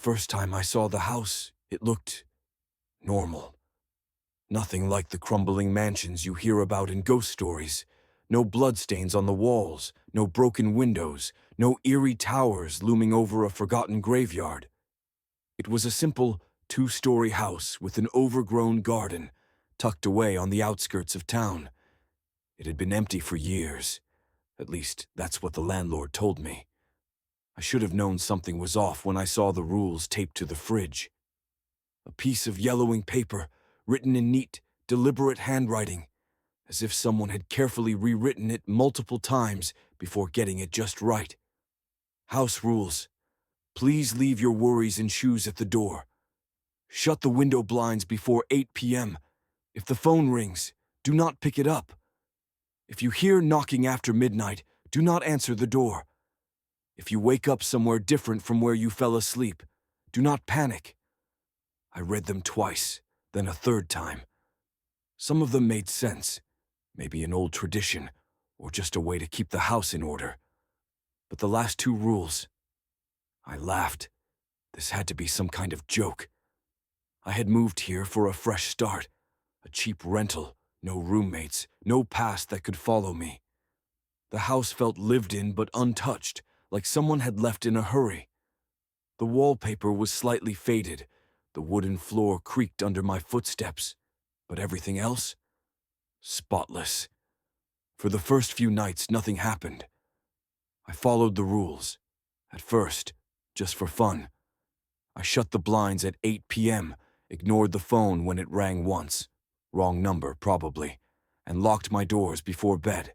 first time I saw the house, it looked normal. Nothing like the crumbling mansions you hear about in ghost stories. No bloodstains on the walls, no broken windows, no eerie towers looming over a forgotten graveyard. It was a simple two-story house with an overgrown garden, tucked away on the outskirts of town. It had been empty for years. At least, that's what the landlord told me. I should have known something was off when I saw the rules taped to the fridge. A piece of yellowing paper, written in neat, deliberate handwriting, as if someone had carefully rewritten it multiple times before getting it just right. House rules. Please leave your worries and shoes at the door. Shut the window blinds before 8 p.m. If the phone rings, do not pick it up. If you hear knocking after midnight, do not answer the door. If you wake up somewhere different from where you fell asleep, do not panic. I read them twice, then a third time. Some of them made sense, maybe an old tradition, or just a way to keep the house in order. But the last two rules, I laughed. This had to be some kind of joke. I had moved here for a fresh start, a cheap rental, no roommates, no past that could follow me. The house felt lived in but untouched, like someone had left in a hurry. The wallpaper was slightly faded, the wooden floor creaked under my footsteps, but everything else? Spotless. For the first few nights, nothing happened. I followed the rules. At first, just for fun. I shut the blinds at 8 p.m., ignored the phone when it rang once, wrong number probably, and locked my doors before bed.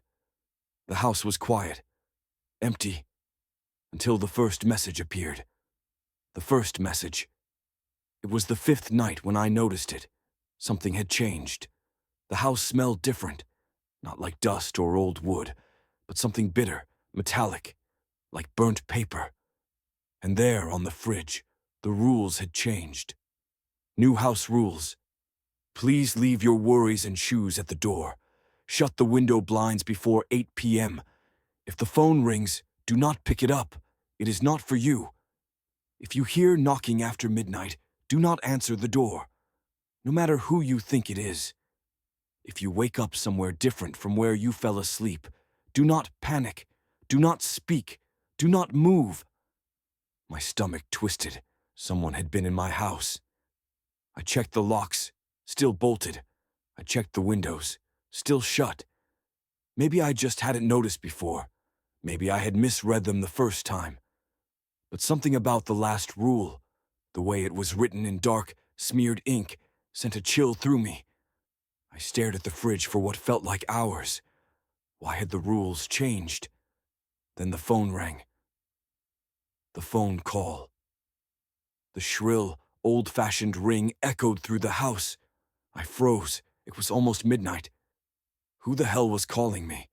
The house was quiet, empty, until the first message appeared. The first message. It was the fifth night when I noticed it. Something had changed. The house smelled different, not like dust or old wood, but something bitter, metallic, like burnt paper. And there, on the fridge, the rules had changed. New house rules. Please leave your worries and shoes at the door. Shut the window blinds before 8 p.m. If the phone rings, do not pick it up. It is not for you. If you hear knocking after midnight, do not answer the door, no matter who you think it is. If you wake up somewhere different from where you fell asleep, do not panic, do not speak, do not move. My stomach twisted. Someone had been in my house. I checked the locks, still bolted. I checked the windows, still shut. Maybe I just hadn't noticed before. Maybe I had misread them the first time. But something about the last rule, the way it was written in dark, smeared ink, sent a chill through me. I stared at the fridge for what felt like hours. Why had the rules changed? Then the phone rang. The phone call. The shrill, old-fashioned ring echoed through the house. I froze. It was almost midnight. Who the hell was calling me?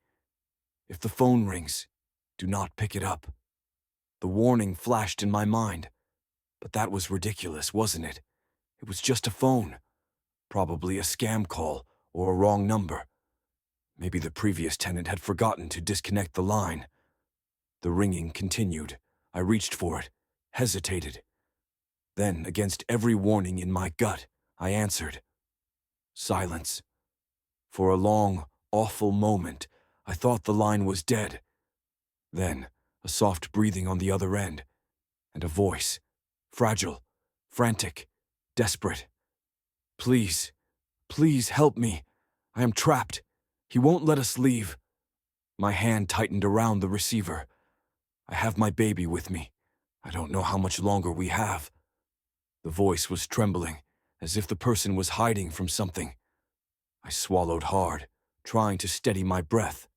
If the phone rings, do not pick it up. The warning flashed in my mind. But that was ridiculous, wasn't it? It was just a phone. Probably a scam call or a wrong number. Maybe the previous tenant had forgotten to disconnect the line. The ringing continued. I reached for it, hesitated. Then, against every warning in my gut, I answered. Silence. For a long, awful moment, I thought the line was dead. Then, a soft breathing on the other end, and a voice, fragile, frantic, desperate. Please, please help me. I am trapped. He won't let us leave. My hand tightened around the receiver. I have my baby with me. I don't know how much longer we have. The voice was trembling, as if the person was hiding from something. I swallowed hard, trying to steady my breath.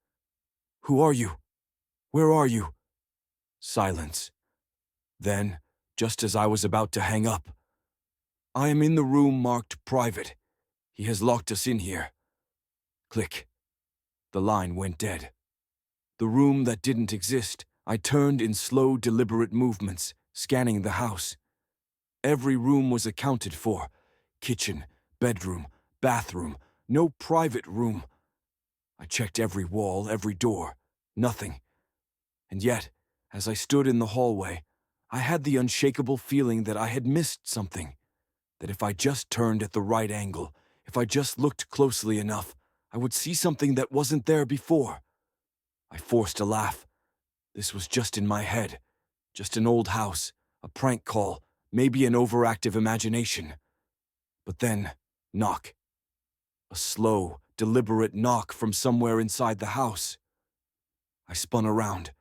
Who are you? Where are you? Silence. Then, just as I was about to hang up, I am in the room marked private. He has locked us in here. Click. The line went dead. The room that didn't exist, I turned in slow, deliberate movements, scanning the house. Every room was accounted for. Kitchen, bedroom, bathroom, no private room. I checked every wall, every door. Nothing. And yet, as I stood in the hallway, I had the unshakable feeling that I had missed something, that if I just turned at the right angle, if I just looked closely enough, I would see something that wasn't there before. I forced a laugh. This was just in my head, just an old house, a prank call, maybe an overactive imagination. But then, knock. A slow, deliberate knock from somewhere inside the house. I spun around.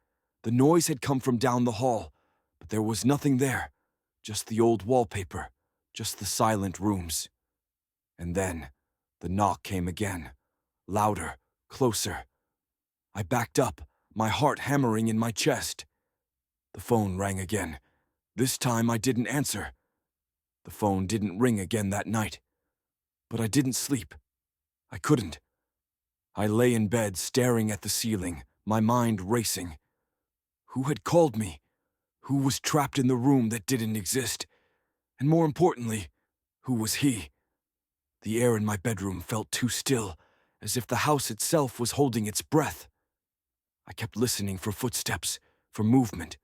The noise had come from down the hall, but there was nothing there, just the old wallpaper, just the silent rooms. And then, the knock came again, louder, closer. I backed up, my heart hammering in my chest. The phone rang again. This time I didn't answer. The phone didn't ring again that night. But I didn't sleep. I couldn't. I lay in bed staring at the ceiling, my mind racing. Who had called me? Who was trapped in the room that didn't exist? And more importantly, who was he? The air in my bedroom felt too still, as if the house itself was holding its breath. I kept listening for footsteps, for movement,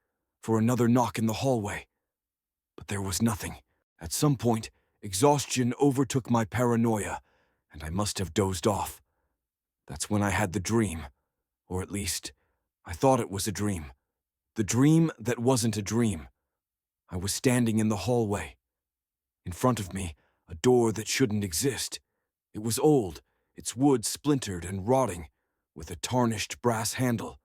for another knock in the hallway. But there was nothing. At some point, exhaustion overtook my paranoia, and I must have dozed off. That's when I had the dream. Or at least, I thought it was a dream. The dream that wasn't a dream. I was standing in the hallway. In front of me, a door that shouldn't exist. It was old, its wood splintered and rotting, with a tarnished brass handle.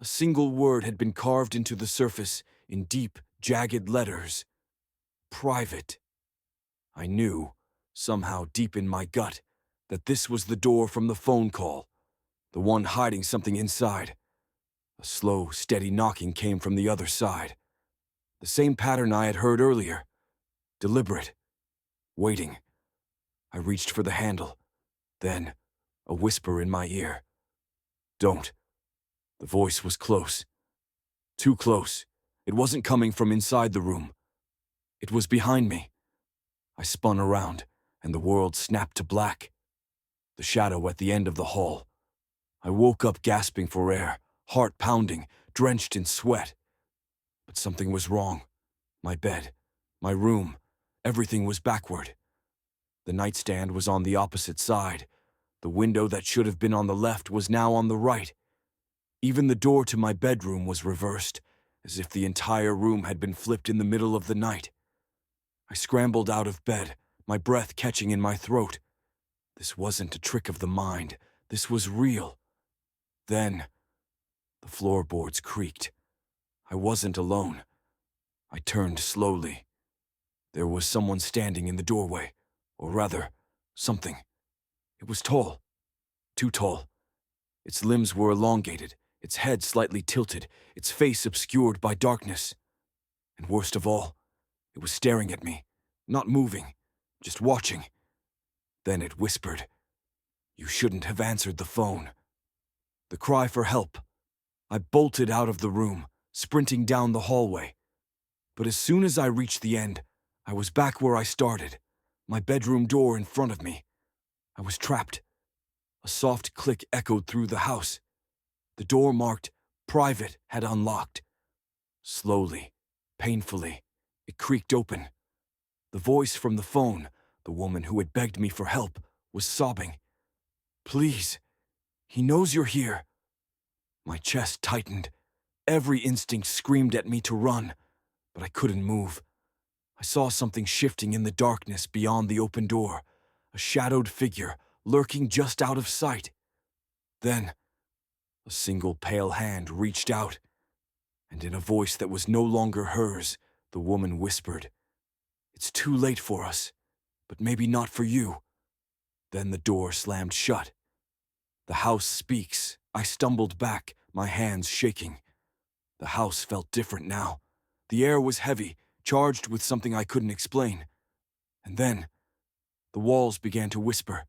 A single word had been carved into the surface in deep, jagged letters. Private. I knew, somehow deep in my gut, that this was the door from the phone call, the one hiding something inside. A slow, steady knocking came from the other side. The same pattern I had heard earlier. Deliberate. Waiting. I reached for the handle. Then, a whisper in my ear. Don't. The voice was close. Too close. It wasn't coming from inside the room. It was behind me. I spun around, and the world snapped to black. The shadow at the end of the hall. I woke up gasping for air, heart pounding, drenched in sweat. But something was wrong. My bed, my room, everything was backward. The nightstand was on the opposite side. The window that should have been on the left was now on the right. Even the door to my bedroom was reversed, as if the entire room had been flipped in the middle of the night. I scrambled out of bed, my breath catching in my throat. This wasn't a trick of the mind. This was real. Then, the floorboards creaked. I wasn't alone. I turned slowly. There was someone standing in the doorway, or rather, something. It was tall. Too tall. Its limbs were elongated, its head slightly tilted, its face obscured by darkness. And worst of all, it was staring at me, not moving, just watching. Then it whispered, "You shouldn't have answered the phone." The cry for help. I bolted out of the room, sprinting down the hallway. But as soon as I reached the end, I was back where I started, my bedroom door in front of me. I was trapped. A soft click echoed through the house. The door marked "Private" had unlocked. Slowly, painfully, it creaked open. The voice from the phone, the woman who had begged me for help, was sobbing. "Please, he knows you're here." My chest tightened. Every instinct screamed at me to run, but I couldn't move. I saw something shifting in the darkness beyond the open door, a shadowed figure lurking just out of sight. Then, a single pale hand reached out, and in a voice that was no longer hers, the woman whispered, "It's too late for us, but maybe not for you." Then the door slammed shut. "The house speaks." I stumbled back, my hands shaking. The house felt different now. The air was heavy, charged with something I couldn't explain. And then, the walls began to whisper.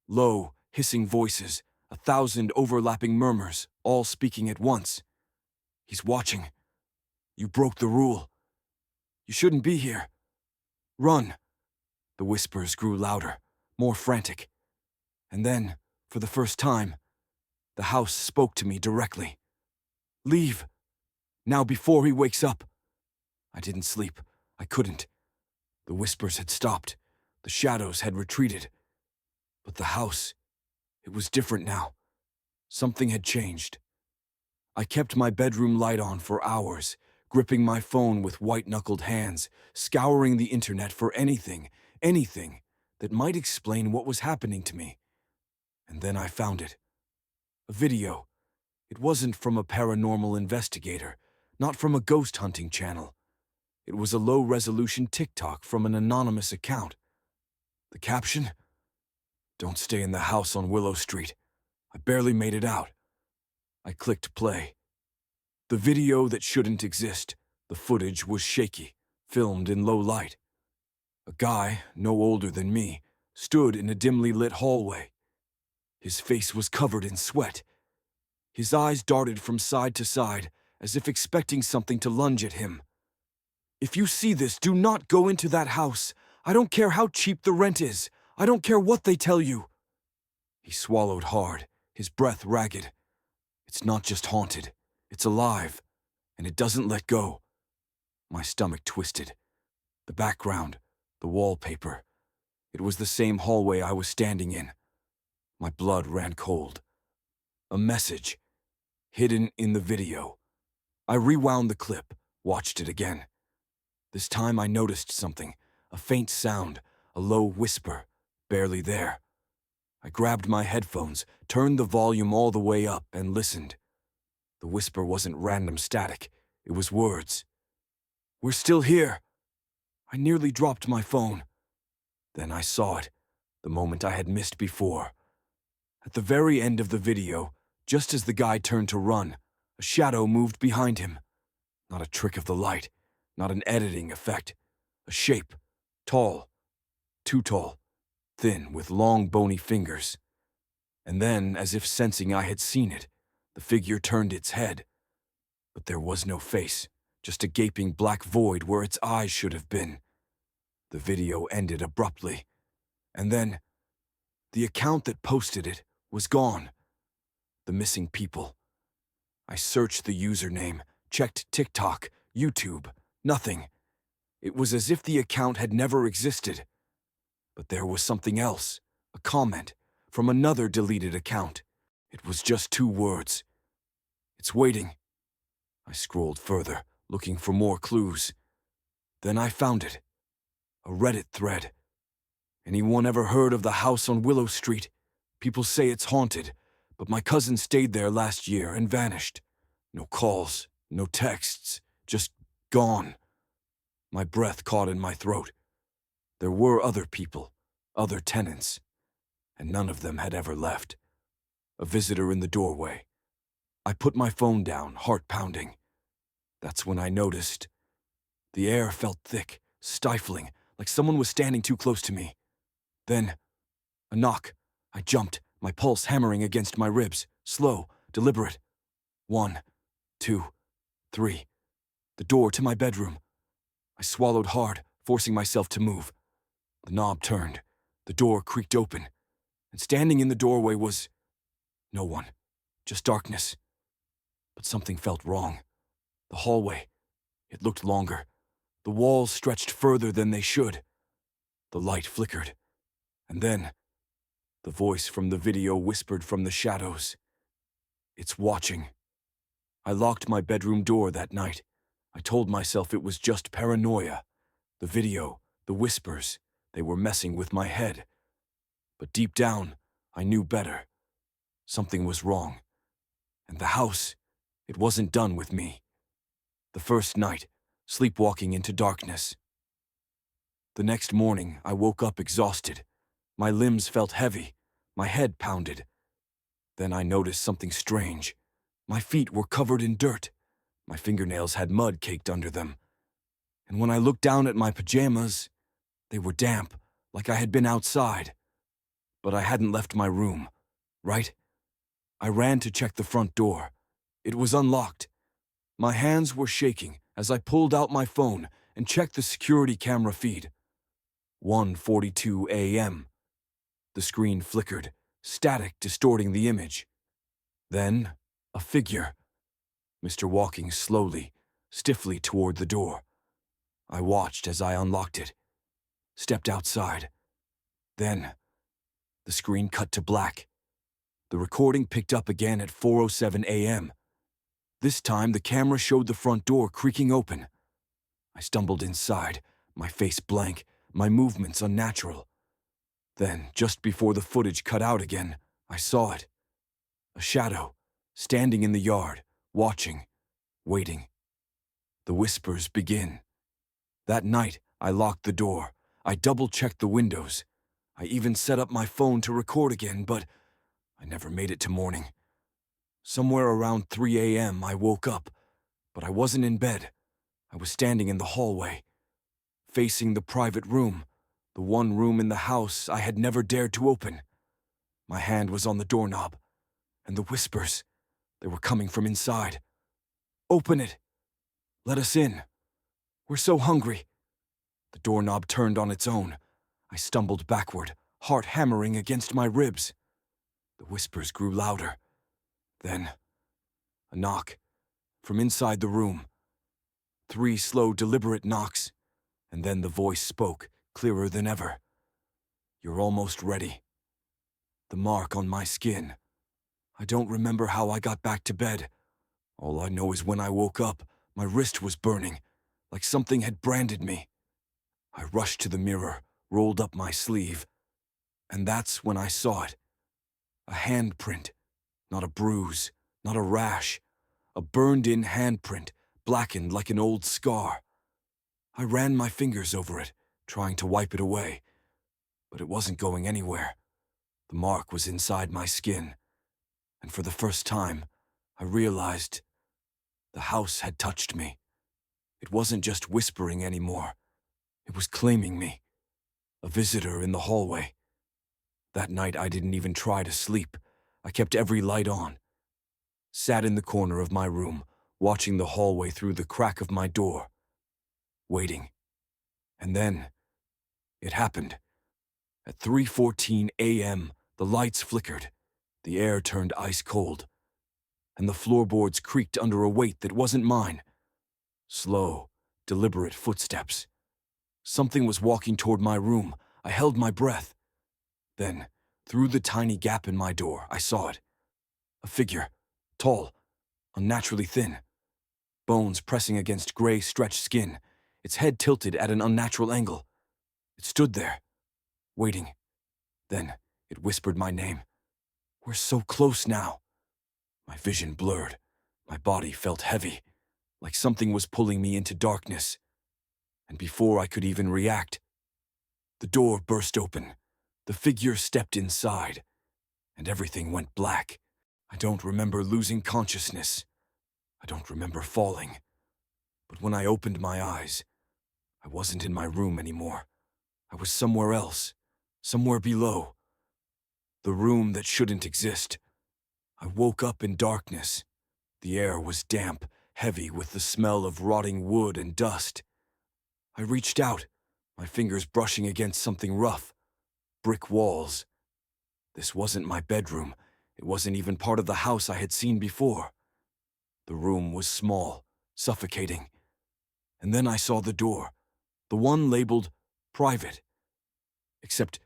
Low, hissing voices, 1,000 overlapping murmurs, all speaking at once. "He's watching. You broke the rule. You shouldn't be here. Run." The whispers grew louder, more frantic. And then, for the first time, the house spoke to me directly. "Leave. Now before he wakes up." I didn't sleep. I couldn't. The whispers had stopped. The shadows had retreated. But the house, it was different now. Something had changed. I kept my bedroom light on for hours, gripping my phone with white-knuckled hands, scouring the internet for anything that might explain what was happening to me. And then I found it. A video. It wasn't from a paranormal investigator, not from a ghost hunting channel. It was a low-resolution TikTok from an anonymous account. The caption? "Don't stay in the house on Willow Street." I barely made it out. I clicked play. The video that shouldn't exist. The footage was shaky, filmed in low light. A guy, no older than me, stood in a dimly lit hallway. His face was covered in sweat. His eyes darted from side to side, as if expecting something to lunge at him. "If you see this, do not go into that house. I don't care how cheap the rent is. I don't care what they tell you." He swallowed hard, his breath ragged. "It's not just haunted. It's alive, and it doesn't let go." My stomach twisted. The background, the wallpaper. It was the same hallway I was standing in. My blood ran cold. A message, hidden in the video. I rewound the clip, watched it again. This time I noticed something, a faint sound, a low whisper, barely there. I grabbed my headphones, turned the volume all the way up, and listened. The whisper wasn't random static, it was words. "We're still here." I nearly dropped my phone. Then I saw it, the moment I had missed before. At the very end of the video, just as the guy turned to run, a shadow moved behind him. Not a trick of the light, not an editing effect. A shape, tall, too tall, thin, with long bony fingers. And then, as if sensing I had seen it, the figure turned its head. But there was no face, just a gaping black void where its eyes should have been. The video ended abruptly. And then, the account that posted it was gone. The missing people. I searched the username, checked TikTok, YouTube, nothing. It was as if the account had never existed. But there was something else, a comment, from another deleted account. It was just 2 words. "It's waiting." I scrolled further, looking for more clues. Then I found it. A Reddit thread. "Anyone ever heard of the house on Willow Street? People say it's haunted, but my cousin stayed there last year and vanished. No calls, no texts, just gone." My breath caught in my throat. There were other people, other tenants, and none of them had ever left. A visitor in the doorway. I put my phone down, heart pounding. That's when I noticed. The air felt thick, stifling, like someone was standing too close to me. Then, a knock. I jumped, my pulse hammering against my ribs, slow, deliberate. 1, 2, 3. The door to my bedroom. I swallowed hard, forcing myself to move. The knob turned. The door creaked open. And standing in the doorway was no one, just darkness. But something felt wrong. The hallway, it looked longer. The walls stretched further than they should. The light flickered. And then, the voice from the video whispered from the shadows. "It's watching." I locked my bedroom door that night. I told myself it was just paranoia. The video, the whispers, they were messing with my head. But deep down, I knew better. Something was wrong. And the house, it wasn't done with me. The first night, sleepwalking into darkness. The next morning, I woke up exhausted. My limbs felt heavy. My head pounded. Then I noticed something strange. My feet were covered in dirt. My fingernails had mud caked under them. And when I looked down at my pajamas, they were damp, like I had been outside. But I hadn't left my room, right? I ran to check the front door. It was unlocked. My hands were shaking as I pulled out my phone and checked the security camera feed. 1:42 a.m. The screen flickered, static distorting the image. Then, a figure. Mr. walking slowly, stiffly toward the door. I watched as I unlocked it, stepped outside. Then, the screen cut to black. The recording picked up again at 4:07 a.m. This time, the camera showed the front door creaking open. I stumbled inside, my face blank, my movements unnatural. Then, just before the footage cut out again, I saw it. A shadow, standing in the yard, watching, waiting. The whispers begin. That night, I locked the door. I double-checked the windows. I even set up my phone to record again, but I never made it to morning. Somewhere around 3 a.m., I woke up, but I wasn't in bed. I was standing in the hallway, facing the private room, the one room in the house I had never dared to open. My hand was on the doorknob, and the whispers, they were coming from inside. "Open it! Let us in! We're so hungry!" The doorknob turned on its own. I stumbled backward, heart hammering against my ribs. The whispers grew louder. Then, a knock, from inside the room. 3 slow, deliberate knocks, and then the voice spoke, clearer than ever. "You're almost ready." The mark on my skin. I don't remember how I got back to bed. All I know is when I woke up, my wrist was burning, like something had branded me. I rushed to the mirror, rolled up my sleeve, and that's when I saw it. A handprint, not a bruise, not a rash, a burned-in handprint, blackened like an old scar. I ran my fingers over it, trying to wipe it away, but it wasn't going anywhere. The mark was inside my skin, and for the first time, I realized the house had touched me. It wasn't just whispering anymore. It was claiming me, a visitor in the hallway. That night, I didn't even try to sleep. I kept every light on. Sat in the corner of my room, watching the hallway through the crack of my door, waiting. And then, it happened. At 3:14 a.m., the lights flickered, the air turned ice cold, and the floorboards creaked under a weight that wasn't mine. Slow, deliberate footsteps. Something was walking toward my room. I held my breath. Then, through the tiny gap in my door, I saw it. A figure, tall, unnaturally thin, bones pressing against gray, stretched skin, its head tilted at an unnatural angle. It stood there, waiting. Then, it whispered my name. "We're so close now." My vision blurred. My body felt heavy, like something was pulling me into darkness. And before I could even react, the door burst open. The figure stepped inside, and everything went black. I don't remember losing consciousness. I don't remember falling. But when I opened my eyes, I wasn't in my room anymore. I was somewhere else, somewhere below. The room that shouldn't exist. I woke up in darkness. The air was damp, heavy with the smell of rotting wood and dust. I reached out, my fingers brushing against something rough. Brick walls. This wasn't my bedroom. It wasn't even part of the house I had seen before. The room was small, suffocating. And then I saw the door, the one labeled private. Except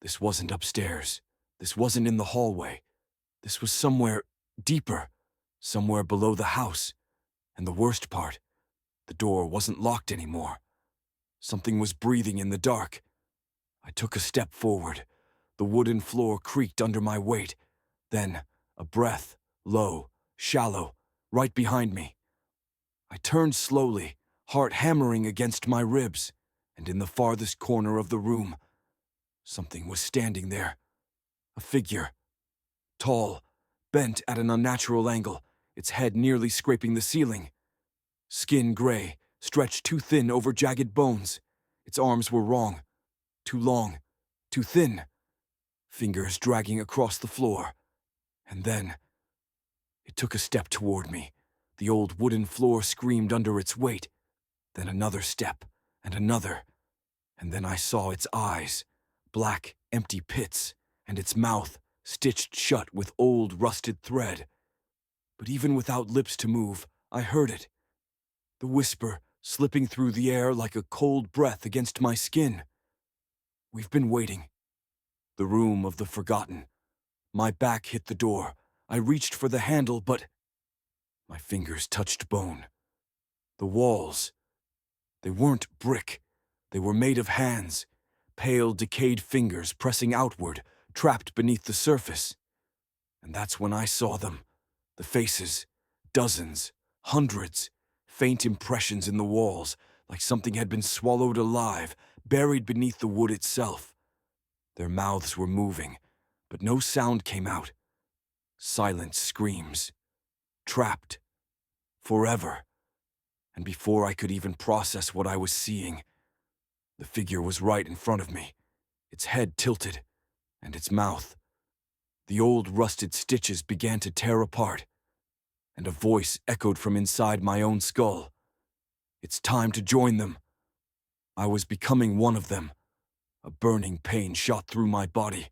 this wasn't upstairs. This wasn't in the hallway. This was somewhere deeper, somewhere below the house. And the worst part, the door wasn't locked anymore. Something was breathing in the dark. I took a step forward. The wooden floor creaked under my weight. Then, a breath, low, shallow, right behind me. I turned slowly, heart hammering against my ribs, and in the farthest corner of the room, something was standing there. A figure. Tall, bent at an unnatural angle, its head nearly scraping the ceiling. Skin gray, stretched too thin over jagged bones. Its arms were wrong. Too long, too thin. Fingers dragging across the floor. And then, it took a step toward me. The old wooden floor screamed under its weight. Then another step, and another. And then I saw its eyes, black, empty pits, and its mouth, stitched shut with old, rusted thread. But even without lips to move, I heard it. The whisper, slipping through the air like a cold breath against my skin. We've been waiting. The room of the forgotten. My back hit the door. I reached for the handle, but my fingers touched bone. The walls, they weren't brick. They were made of hands, pale, decayed fingers pressing outward, trapped beneath the surface. And that's when I saw them. The faces, dozens, hundreds, faint impressions in the walls, like something had been swallowed alive, buried beneath the wood itself. Their mouths were moving, but no sound came out. Silent screams. Trapped. Forever. And before I could even process what I was seeing, the figure was right in front of me, its head tilted, and its mouth. The old rusted stitches began to tear apart, and a voice echoed from inside my own skull. It's time to join them. I was becoming one of them. A burning pain shot through my body.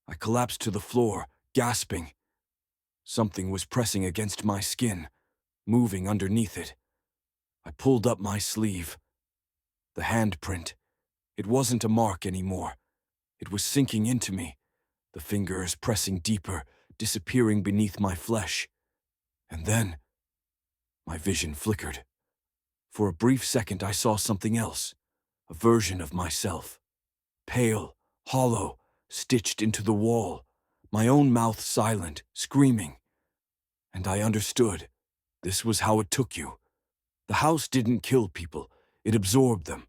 I collapsed to the floor, gasping. Something was pressing against my skin, moving underneath it. I pulled up my sleeve. The handprint. It wasn't a mark anymore. It was sinking into me, the fingers pressing deeper, disappearing beneath my flesh. And then, my vision flickered. For a brief second, I saw something else, a version of myself. Pale, hollow, stitched into the wall, my own mouth silent, screaming. And I understood. This was how it took you. The house didn't kill people, it absorbed them.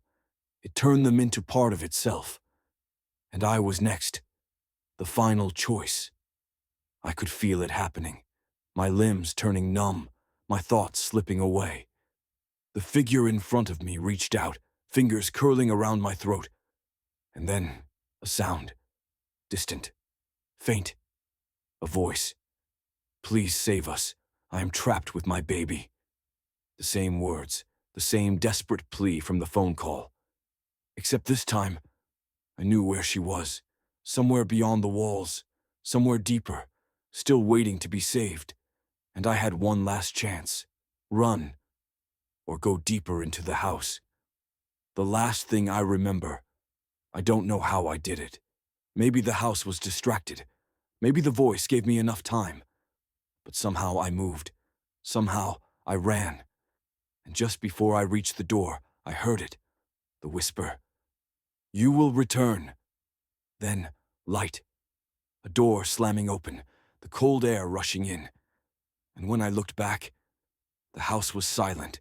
It turned them into part of itself. And I was next. The final choice. I could feel it happening. My limbs turning numb, my thoughts slipping away. The figure in front of me reached out, fingers curling around my throat. And then, a sound. Distant. Faint. A voice. Please save us. I am trapped with my baby. The same words, the same desperate plea from the phone call. Except this time, I knew where she was. Somewhere beyond the walls. Somewhere deeper. Still waiting to be saved. And I had one last chance. Run. Or go deeper into the house. The last thing I remember. I don't know how I did it. Maybe the house was distracted. Maybe the voice gave me enough time. But somehow I moved. Somehow I ran. And just before I reached the door, I heard it. The whisper. You will return. Then, light. A door slamming open, the cold air rushing in. And when I looked back, the house was silent.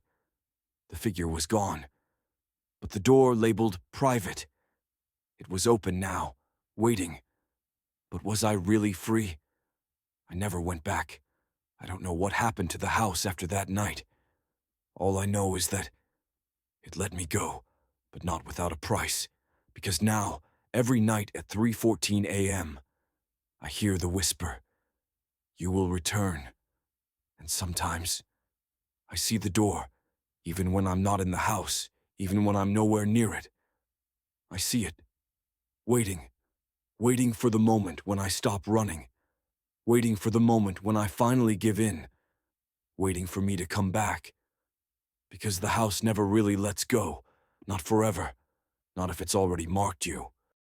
The figure was gone. But the door labeled private. It was open now, waiting. But was I really free? I never went back. I don't know what happened to the house after that night. All I know is that it let me go, but not without a price. Because now, every night at 3:14 a.m., I hear the whisper, you will return. And sometimes, I see the door, even when I'm not in the house, even when I'm nowhere near it. I see it, waiting for the moment when I stop running, waiting for the moment when I finally give in, waiting for me to come back. Because the house never really lets go, not forever, not if it's already marked you.